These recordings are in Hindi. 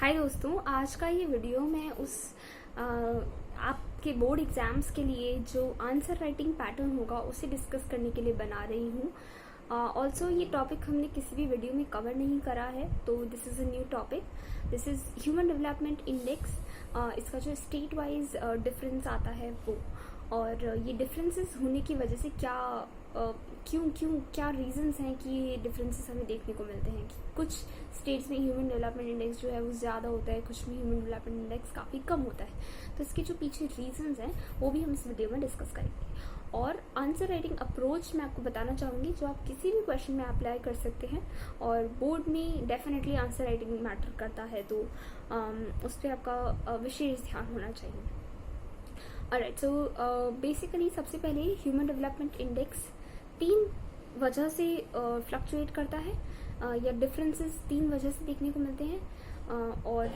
हाय दोस्तों, आज का ये वीडियो मैं आपके बोर्ड एग्ज़ाम्स के लिए जो आंसर राइटिंग पैटर्न होगा उसे डिस्कस करने के लिए बना रही हूँ। ऑल्सो ये टॉपिक हमने किसी भी वीडियो में कवर नहीं करा है, तो this is a new topic. This is human development index. इसका जो स्टेट वाइज डिफरेंस आता है वो, और ये डिफरेंसेस होने की वजह से क्या रीजंस हैं कि ये डिफरेंसेस हमें देखने को मिलते हैं कि कुछ स्टेट्स में ह्यूमन डेवलपमेंट इंडेक्स जो है वो ज़्यादा होता है, कुछ में ह्यूमन डेवलपमेंट इंडेक्स काफ़ी कम होता है। तो इसके जो पीछे रीजंस हैं वो भी हम इस वीडियो में डिस्कस करेंगे। और आंसर राइटिंग अप्रोच मैं आपको बताना चाहूँगी जो आप किसी भी क्वेश्चन में अप्लाई कर सकते हैं, और बोर्ड में डेफिनेटली आंसर राइटिंग मैटर करता है, तो उस पर आपका विशेष ध्यान होना चाहिए। ऑलराइट, सो बेसिकली सबसे पहले ह्यूमन डेवलपमेंट इंडेक्स 3 वजह से फ्लक्चुएट करता है, या डिफरेंसेस 3 वजह से देखने को मिलते हैं, और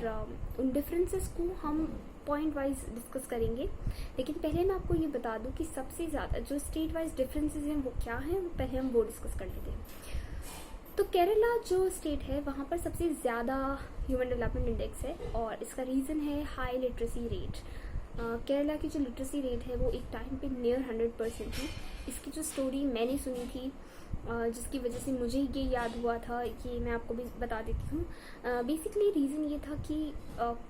उन डिफरेंसेस को हम पॉइंट वाइज डिस्कस करेंगे। लेकिन पहले मैं आपको ये बता दूं कि सबसे ज़्यादा जो स्टेट वाइज डिफरेंसेस हैं वो क्या हैं, पहले हम वो डिस्कस कर लेते हैं। तो केरला जो स्टेट है वहाँ पर सबसे ज़्यादा ह्यूमन डेवलपमेंट इंडेक्स है, और इसका रीज़न है हाई लिटरेसी रेट। केरला की जो लिटरेसी रेट है वो एक टाइम पे नियर 100% थी। इसकी जो स्टोरी मैंने सुनी थी, जिसकी वजह से मुझे ये याद हुआ था, ये मैं आपको भी बता देती हूँ। बेसिकली रीज़न ये था कि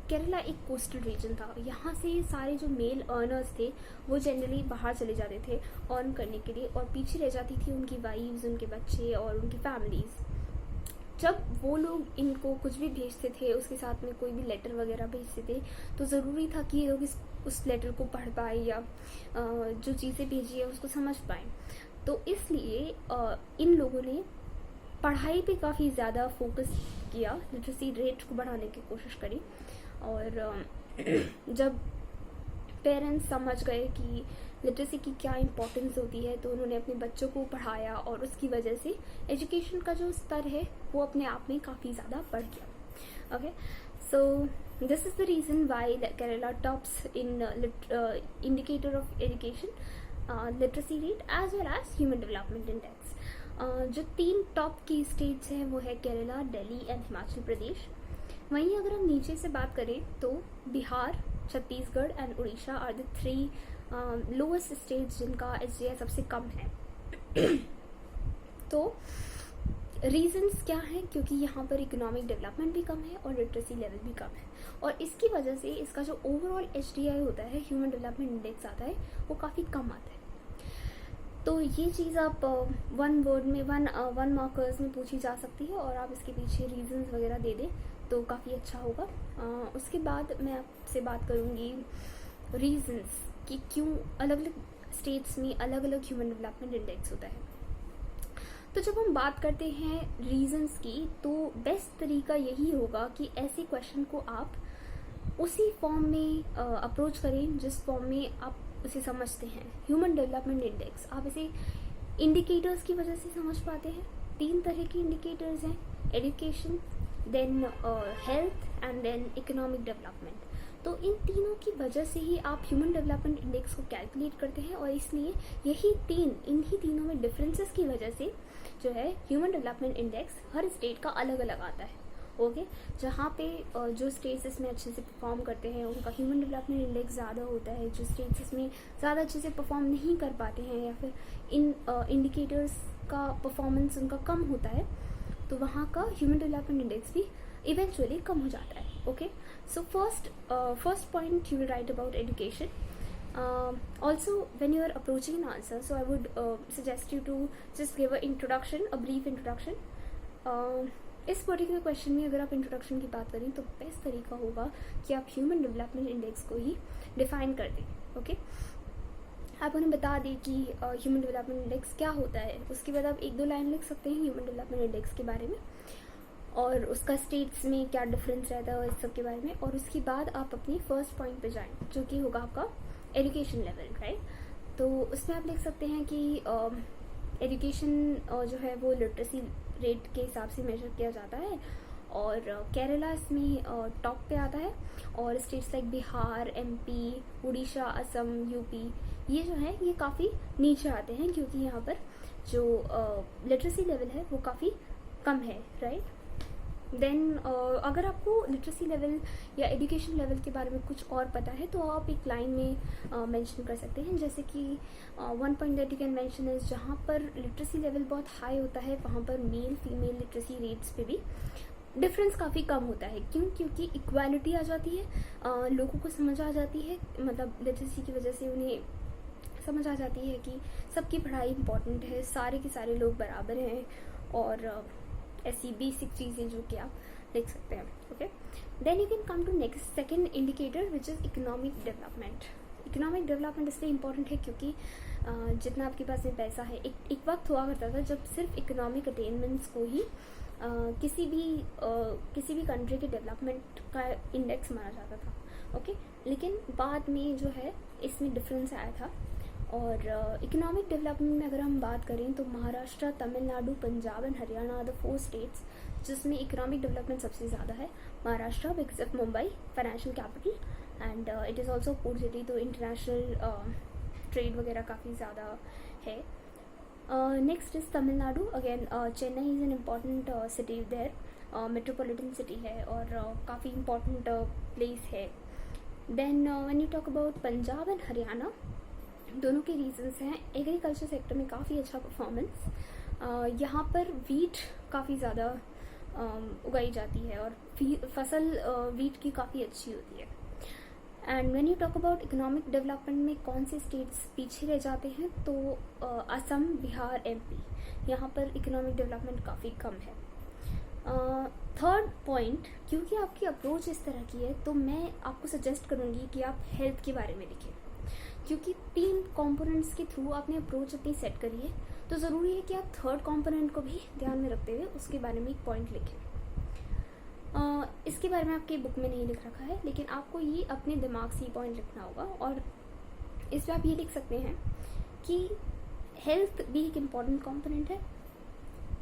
केरला एक कोस्टल रीजन था। यहाँ से सारे जो मेल अर्नर्स थे वो जनरली बाहर चले जाते थे अर्न करने के लिए, और पीछे रह जाती थी उनकी वाइफ्स, उनके बच्चे और उनकी फैमिलीज़। जब वो लोग इनको कुछ भी भेजते थे, उसके साथ में कोई भी लेटर वगैरह भेजते थे, तो ज़रूरी था कि ये लोग उस लेटर को पढ़ पाए या जो चीज़ें भेजी है उसको समझ पाए। तो इसलिए इन लोगों ने पढ़ाई पे काफ़ी ज़्यादा फोकस किया, लिटरेसी रेट को बढ़ाने की कोशिश करी। और जब पेरेंट्स समझ गए कि लिटरेसी की क्या इम्पोर्टेंस होती है, तो उन्होंने अपने बच्चों को पढ़ाया, और उसकी वजह से एजुकेशन का जो स्तर है वो अपने आप में काफ़ी ज़्यादा बढ़ गया। Okay, so this is the reason why Kerala tops in indicator of education, literacy rate as well as human development index. जो 3 टॉप की स्टेट्स हैं वो है केरला, दिल्ली एंड हिमाचल प्रदेश। वहीं अगर हम नीचे से बात करें तो Bihar, Chhattisgarh and Orissa are the 3 lowest states जिनका एसडीआई सबसे कम है। तो रीजंस क्या हैं? क्योंकि यहाँ पर इकोनॉमिक डेवलपमेंट भी कम है और लिटरेसी लेवल भी कम है, और इसकी वजह से इसका जो ओवरऑल एसडीआई होता है, ह्यूमन डेवलपमेंट इंडेक्स आता है, वो काफ़ी कम आता है। तो ये चीज़ आप वन वर्ड में, वन मार्कर्स में पूछी जा सकती है, और आप इसके पीछे रीजंस वगैरह दे दें तो काफ़ी अच्छा होगा। उसके बाद मैं आपसे बात करूँगी रीजंस कि क्यों अलग अलग स्टेट्स में अलग अलग ह्यूमन डेवलपमेंट इंडेक्स होता है। तो जब हम बात करते हैं रीजंस की, तो बेस्ट तरीका यही होगा कि ऐसे क्वेश्चन को आप उसी फॉर्म में अप्रोच करें जिस फॉर्म में आप उसे समझते हैं। ह्यूमन डेवलपमेंट इंडेक्स आप इसे इंडिकेटर्स की वजह से समझ पाते हैं। 3 तरह के इंडिकेटर्स हैं, education, then health and then economic development. तो इन तीनों की वजह से ही आप ह्यूमन डेवलपमेंट इंडेक्स को कैलकुलेट करते हैं, और इसलिए इन्हीं तीनों में डिफरेंसेस की वजह से जो है ह्यूमन डेवलपमेंट इंडेक्स हर स्टेट का अलग अलग आता है। ओके, जहाँ पे जो स्टेट्स इसमें अच्छे से परफॉर्म करते हैं उनका ह्यूमन डेवलपमेंट इंडेक्स ज़्यादा होता है। जो स्टेट्स इसमें ज़्यादा अच्छे से परफॉर्म नहीं कर पाते हैं, या फिर इन इंडिकेटर्स का परफॉर्मेंस उनका कम होता है, तो वहाँ का ह्यूमन डेवलपमेंट इंडेक्स भी इवेंचुअली कम हो जाता है। Okay, so first point you will write about education. Also, when you are approaching an answer, so I would suggest you to just give a brief introduction. इस पर्टिकुलर क्वेश्चन में अगर आप इंट्रोडक्शन की बात करें तो बेस्ट तरीका होगा कि आप ह्यूमन डेवलपमेंट इंडेक्स को ही डिफाइन कर दें। ओके, आप उन्हें बता दें कि ह्यूमन डेवलपमेंट इंडेक्स क्या होता है। उसके बाद आप 1-2 लाइन लिख सकते हैं ह्यूमन डेवलपमेंट इंडेक्स के बारे में, और उसका स्टेट्स में क्या डिफरेंस रहता है इस सब के बारे में, और उसके बाद आप अपनी फर्स्ट पॉइंट पे जाएं जो कि होगा आपका एजुकेशन लेवल, राइट। तो उसमें आप लिख सकते हैं कि एजुकेशन जो है वो लिटरेसी रेट के हिसाब से मेजर किया जाता है, और केरला इसमें टॉप पे आता है, और states like Bihar, MP, Orissa, Assam, UP ये जो है ये काफ़ी नीचे आते हैं, क्योंकि यहाँ पर जो लिटरेसी लेवल है वो काफ़ी कम है, राइट। देन अगर आपको लिटरेसी लेवल या एजुकेशन लेवल के बारे में कुछ और पता है तो आप एक लाइन में मेंशन कर सकते हैं, जैसे कि one point that you can mention is जहाँ पर लिटरेसी लेवल बहुत हाई होता है वहाँ पर मेल फीमेल लिटरेसी रेट्स पे भी डिफरेंस काफ़ी कम होता है। क्यों? क्योंकि इक्वालिटी आ जाती है, लोगों को समझ आ जाती है, मतलब लिटरेसी की वजह से उन्हें समझ आ जाती है कि सबकी पढ़ाई इंपॉर्टेंट है, सारे के सारे लोग बराबर हैं, और ऐसी बेसिक चीज़ें जो कि आप लिख सकते हैं। Okay, then you can come to next second indicator which is economic development. Economic development इसलिए इम्पॉर्टेंट है क्योंकि जितना आपके पास में पैसा है, एक वक्त हुआ करता था जब सिर्फ इकोनॉमिक अटेनमेंट्स को ही किसी भी कंट्री के डेवलपमेंट का इंडेक्स माना जाता था। ओके, लेकिन बाद में जो है इसमें डिफरेंस आया था। और इकोनॉमिक डेवलपमेंट में अगर हम बात करें तो Maharashtra, Tamil Nadu, Punjab and Haryana are the 4 states जिसमें इकोनॉमिक डेवलपमेंट सबसे ज़्यादा है। Maharashtra because of Mumbai financial capital and it is also port city, तो इंटरनेशनल ट्रेड वगैरह काफ़ी ज़्यादा है। Next is Tamil Nadu, again Chennai is an important city there, metropolitan city है और काफ़ी इम्पॉर्टेंट प्लेस है। Then when you talk about Punjab and Haryana, दोनों के रीजंस हैं। एग्रीकल्चर सेक्टर में काफ़ी अच्छा परफॉर्मेंस, यहाँ पर वीट काफ़ी ज़्यादा उगाई जाती है और फसल वीट की काफ़ी अच्छी होती है। And when you talk about economic development में कौन से स्टेट्स पीछे रह जाते हैं तो असम, बिहार, एमपी, यहाँ पर इकोनॉमिक डेवलपमेंट काफ़ी कम है। थर्ड पॉइंट, क्योंकि आपकी अप्रोच इस तरह की है तो मैं आपको सजेस्ट करूँगी कि आप हेल्थ के बारे में लिखें, क्योंकि 3 कंपोनेंट्स के थ्रू आपने अप्रोच अपनी सेट करी है, तो ज़रूरी है कि आप थर्ड कंपोनेंट को भी ध्यान में रखते हुए उसके बारे में एक पॉइंट लिखें। इसके बारे में आपकी बुक में नहीं लिख रखा है, लेकिन आपको ये अपने दिमाग से ही पॉइंट लिखना होगा। और इस पर आप ये लिख सकते हैं कि हेल्थ भी एक इम्पॉर्टेंट कंपोनेंट है।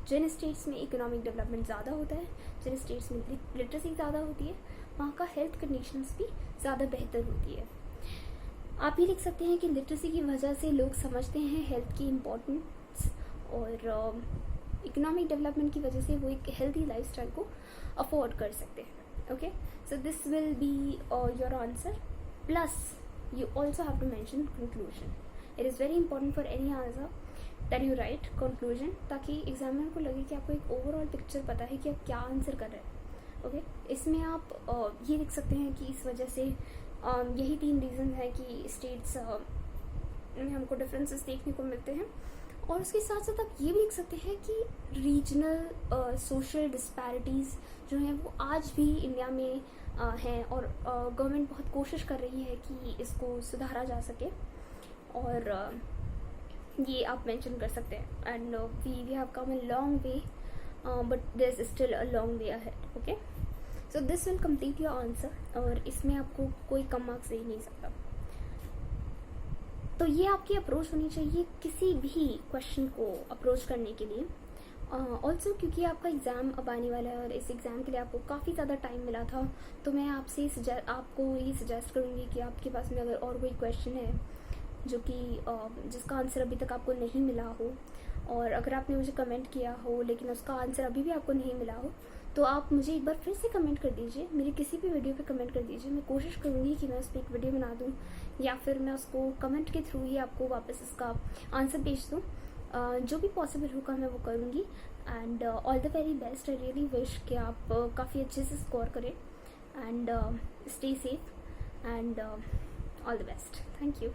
जिन स्टेट्स में इकोनॉमिक डेवलपमेंट ज़्यादा होता है, जिन स्टेट्स में लिटरेसी ज़्यादा होती है, वहाँ का हेल्थ कंडीशंस भी ज़्यादा बेहतर होती है। आप ये लिख सकते हैं कि लिटरेसी की वजह से लोग समझते हैं हेल्थ की इम्पोर्टेंस, और इकोनॉमिक डेवलपमेंट की वजह से वो एक हेल्थी लाइफस्टाइल को अफोर्ड कर सकते हैं। Okay, so this will be your answer, plus you also have to mention conclusion. It is very important for any answer that you write conclusion, ताकि एग्जामिनर को लगे कि आपको एक ओवरऑल पिक्चर पता है कि आप क्या आंसर कर रहे हैं। ओके, इसमें आप ये लिख सकते हैं कि इस वजह से यही 3 रीज़न है कि स्टेट्स में हमको डिफरेंसेस देखने को मिलते हैं। और उसके साथ साथ आप ये भी लिख सकते हैं कि रीजनल सोशल डिस्पैरिटीज़ जो हैं वो आज भी इंडिया में हैं, और गवर्नमेंट बहुत कोशिश कर रही है कि इसको सुधारा जा सके, और ये आप मेंशन कर सकते हैं। And we have come a long way but there is still a long way ahead. Okay, so this will complete your answer, और इसमें आपको कोई कम मार्क्स दे ही नहीं सकता। तो ये आपकी अप्रोच होनी चाहिए किसी भी क्वेश्चन को अप्रोच करने के लिए। ऑल्सो क्योंकि आपका एग्ज़ाम अब आने वाला है और इस एग्ज़ाम के लिए आपको काफ़ी ज़्यादा टाइम मिला था, तो मैं आपसे आपको ये सजेस्ट करूँगी कि आपके पास में अगर और कोई क्वेश्चन है जो कि जिसका आंसर अभी तक आपको नहीं मिला हो, और अगर आपने मुझे कमेंट किया हो लेकिन उसका आंसर अभी भी आपको नहीं मिला हो, तो आप मुझे एक बार फिर से कमेंट कर दीजिए, मेरे किसी भी वीडियो पे कमेंट कर दीजिए। मैं कोशिश करूँगी कि मैं उस पर एक वीडियो बना दूँ, या फिर मैं उसको कमेंट के थ्रू ही आपको वापस इसका आंसर भेज दूँ। जो भी पॉसिबल होगा मैं वो करूँगी। And all the very best, I really wish कि आप काफ़ी अच्छे से स्कोर करें, and stay safe, and all the best. Thank you.